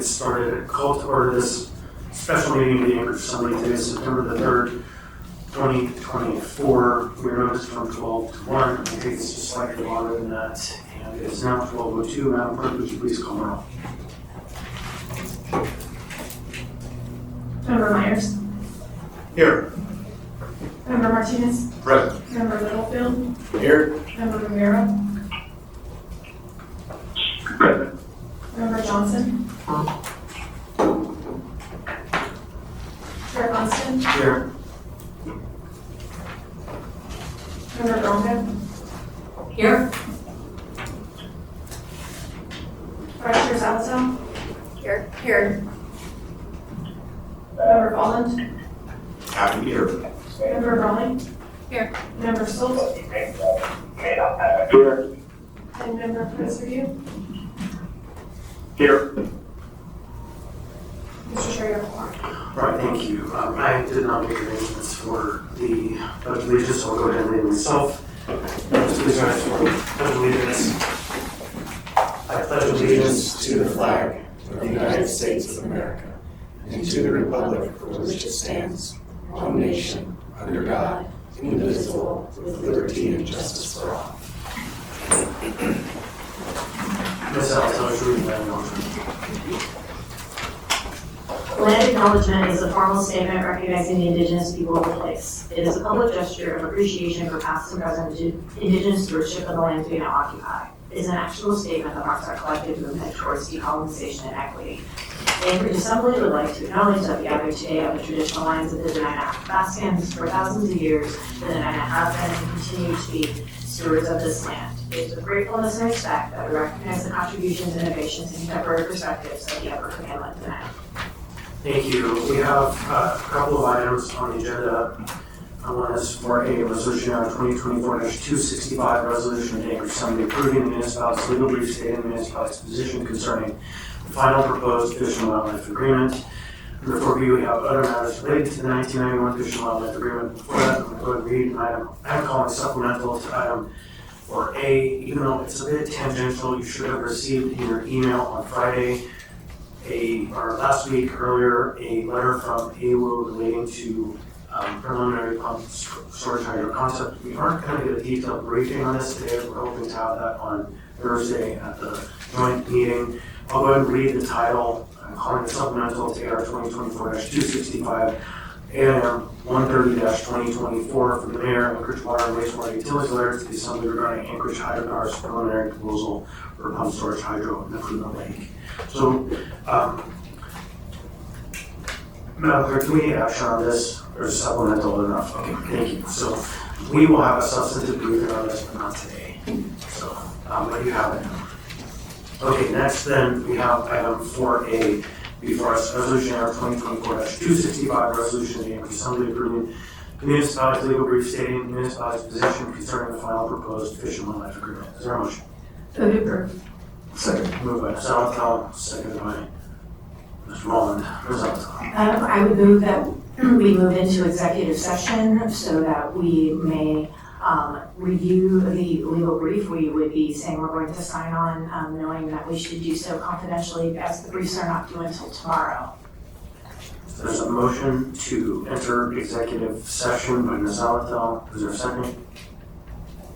started. Call to order this special meeting of the Anchorage Assembly today, September the 3rd, 2024. We are noticed from 12 to 1. I think it's just slightly longer than that. And it is now 12:02. Madam Clerk, would you please call the roll? Member Myers. Here. Member Martinez. Present. Member Littlefield. Here. Member Rivera. Present. Member Johnson. Chair Constant. Here. Member Bronco. Here. Vice Chair Salazar. Here. Here. Member Folland. Happy to be here. Member Brawley. Here. Member Stoltz. Here. And Member Prince-Review. Here. Mr. Chair, you have a quorum. Right, thank you. I did not make arrangements for the Pledge of Allegiance, so I'll go ahead and lead myself. Please rise for the Pledge of Allegiance. I pledge allegiance to the flag of the United States of America and to the republic for which it stands, one nation, under God, indivisible, with liberty and justice for all. Ms. Alto, should we read motion? Land acknowledgement is a formal statement recognizing the indigenous people of the place. It is a public gesture of appreciation for past and present indigenous stewardship of the lands we now occupy. It is an actual statement that marks our collective movement towards decolonization and equity. The Anchorage Assembly would like to acknowledge that we gather today on the traditional lands of the Dena'ina Athabascans. For thousands of years, the Dena'ina have been and continue to be stewards of this land. It is with gratefulness and respect that we recognize the contributions, innovations, and contemporary perspectives of the Evergreen Inland Dena'ina. Thank you. We have a couple of items on the agenda. One is for a resolution on 2024-265, resolution of the Anchorage Assembly approving the municipality's legal brief stating the municipality's position concerning the final proposed Fish and Wildlife Agreement. Under 4B, we have other matters related to the 1991 Fish and Wildlife Agreement. Before that, I'm going to go ahead and read an item I'm calling supplemental to item 4A. Even though it's a bit tangential, you should have received in your email on Friday or last week earlier, a letter from AWO relating to preliminary pump storage hydro concept. We aren't going to get a detailed briefing on this today. We're hoping to have that on Thursday at the joint meeting. I'll go ahead and read the title. I'm calling it supplemental to AR 2024-265, AIM 130-2024 from the Mayor, Anchorage Water and Wastewater Utilities letter to the Assembly regarding Anchorage Hydropower's preliminary proposal for pump storage hydro in the Fruitland Lake. So, Madam Clerk, do we need action on this, or is supplemental enough? Okay, thank you. So, we will have a substantive briefing on this, but not today. So, but you have it now. Okay, next then, we have item 4A before us, resolution number 2024-265, resolution of the Anchorage Assembly approving the municipality's legal brief stating the municipality's position concerning the final proposed Fish and Wildlife Agreement. Is there a motion? So to approve. Second. Moved by Ms. Alto, seconded by Mr. Molland. Ms. Alto. I would move that we move into executive session so that we may review the legal brief. We would be saying we're going to sign on, knowing that we should do so confidentially as the briefs are not due until tomorrow. There's a motion to enter executive session by Ms. Alto. Is there a second?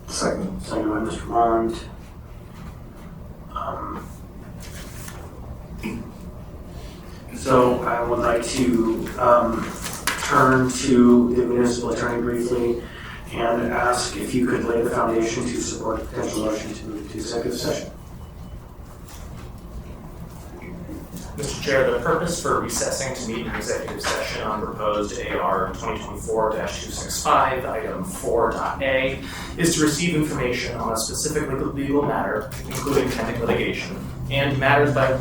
Second. Seconded by Mr. Molland. So I would like to turn to the municipal attorney briefly and ask if you could lay the foundation to support a potential motion to move to executive session. Mr. Chair, the purpose for recessing to meet an executive session on proposed AR 2024-265, item 4.A, is to receive information on a specific legal matter, including pending litigation, and matters by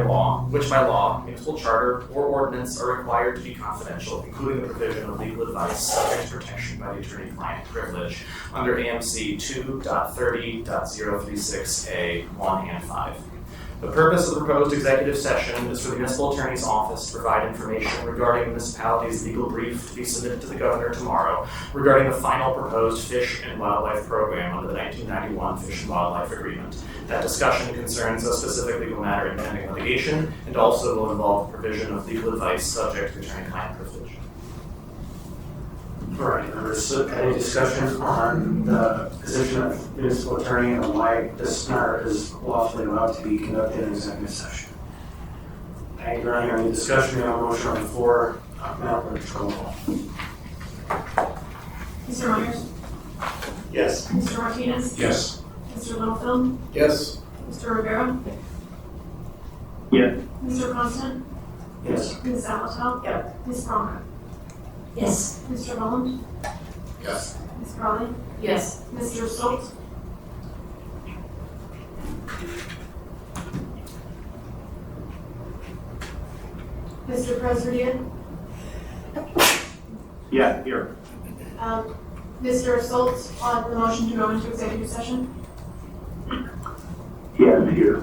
law, which by law, municipal charter, or ordinance are required to be confidential, including the provision of legal advice subject to protection by the attorney-client privilege under AMC 2.30.036A 1 and 5. The purpose of the proposed executive session is for the municipal attorney's office to provide information regarding the municipality's legal brief to be submitted to the governor tomorrow regarding the final proposed fish and wildlife program under the 1991 Fish and Wildlife Agreement. That discussion concerns a specific legal matter in pending litigation and also will involve provision of legal advice subject to attorney-client privilege. All right, members, any discussion on the position of municipal attorney and why this matter is lawfully allowed to be conducted in executive session? Thank you. Any discussion? We have a motion on the floor. Madam Clerk, roll call. Mr. Myers? Yes. Mr. Martinez? Yes. Mr. Littlefield? Yes. Mr. Rivera? Yes. Mr. Constant? Yes. Ms. Avatel? Yep. Ms. Palmer? Yes. Mr. Holland? Yes. Ms. Raleigh? Yes. Mr. Schultz? Mr. President? Yeah, here. Mr. Schultz, on the motion to go into executive session? Yes, here.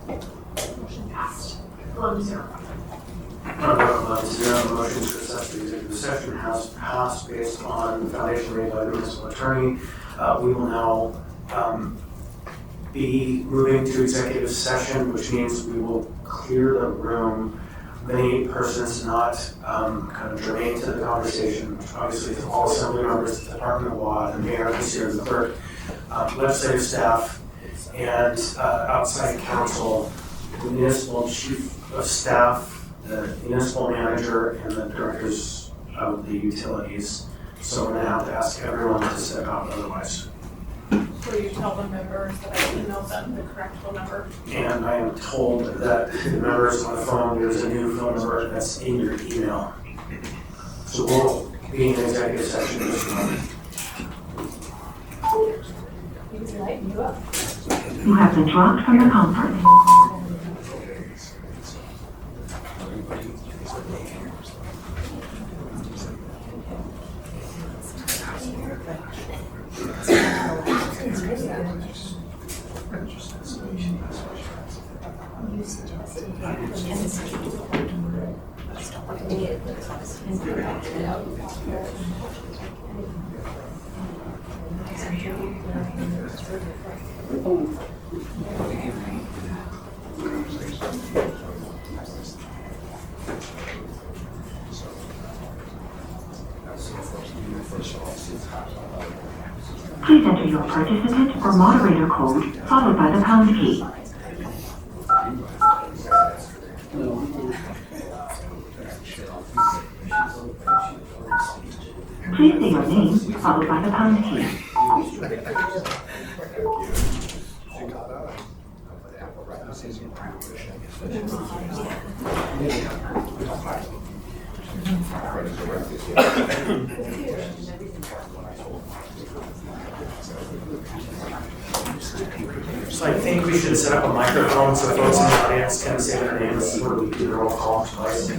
Motion passed. 11-0. The motion to access the executive session has passed based on the foundation made by the municipal attorney. We will now be moving to executive session, which means we will clear the room of any persons not kind of germane to the conversation. Obviously, it's all assembly members, the Department of Law, the mayor, the seer, the clerk, legislative staff, and outside counsel, the municipal chief of staff, the municipal manager, and the directors of the utilities. So we're gonna have to ask everyone to step out otherwise. Will you tell the members that I emailed them the correct phone number? And I am told that the members on the phone, there's a new phone number that's in your email. So we'll be in executive session in just a moment. He's lighting you up. You have been dropped from the conference. Please enter your participant or moderator code followed by the pound key. Please say your name followed by the pound key. So I think we should set up a microphone so folks in the audience can say their names where we do the roll call twice.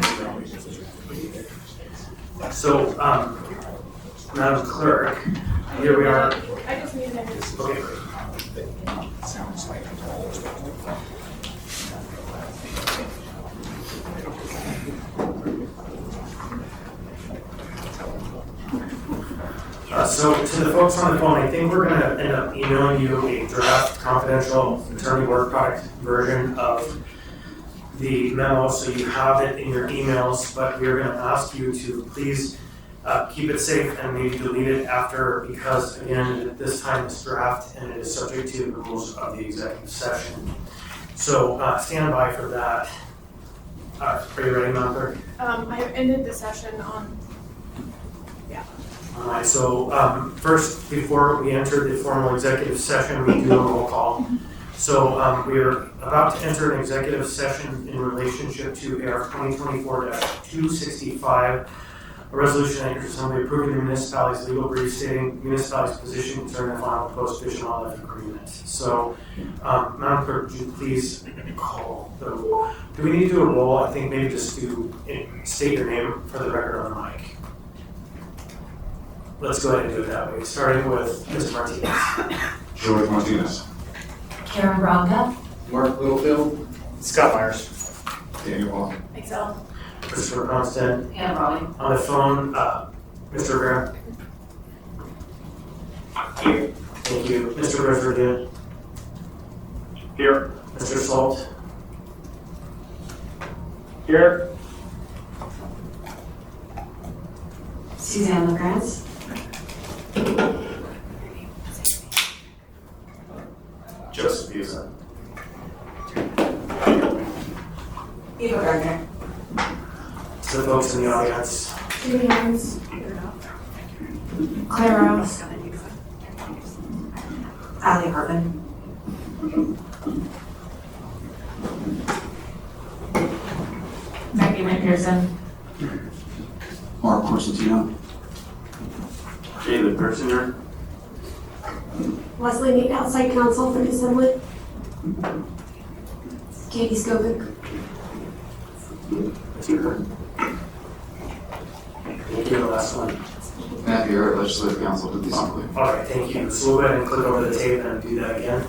So, Madam Clerk, here we are. I just need to. Okay. So to the folks on the phone, I think we're gonna end up emailing you a draft confidential attorney work product version of the memo, so you have it in your emails, but we're gonna ask you to please keep it safe and maybe delete it after, because again, at this time it's draft and it is subject to the rules of the executive session. So stand by for that. Are you ready, Madam Clerk? I have ended the session on. All right, so first, before we enter the formal executive session, we do a roll call. So we are about to enter an executive session in relationship to AR 2024-265, a resolution that enters assembly approving the municipality's legal brief stating municipality's position concerning the final proposed fish and wildlife agreement. So, Madam Clerk, would you please call the roll? Do we need to do a roll? I think maybe just to state your name for the record on the mic. Let's go ahead and do it that way, starting with Mr. Martinez. George Martinez. Karen Bronca. Mark Littlefield. Scott Myers. Daniel Wong. Excel. Christopher Constant. Hannah Raleigh. On the phone, Mr. Rivera. Here. Thank you. Mr. Rivera. Here. Mr. Salt. Here. Suzanne LaGrance. Joseph Buza. Eva Gardner. To the folks in the audience. Judy Hines. Claire Rose. Allie Hartman. Becky McPherson. Mark Corsentino. David Persinger. Leslie Mead, outside counsel for the Assembly. Katie Skovic. Mr. Kirk. Thank you. The last one. Matthew Ehret, Legislative Counsel to the Assembly. All right, thank you. So we'll go ahead and click over the tape and do that again.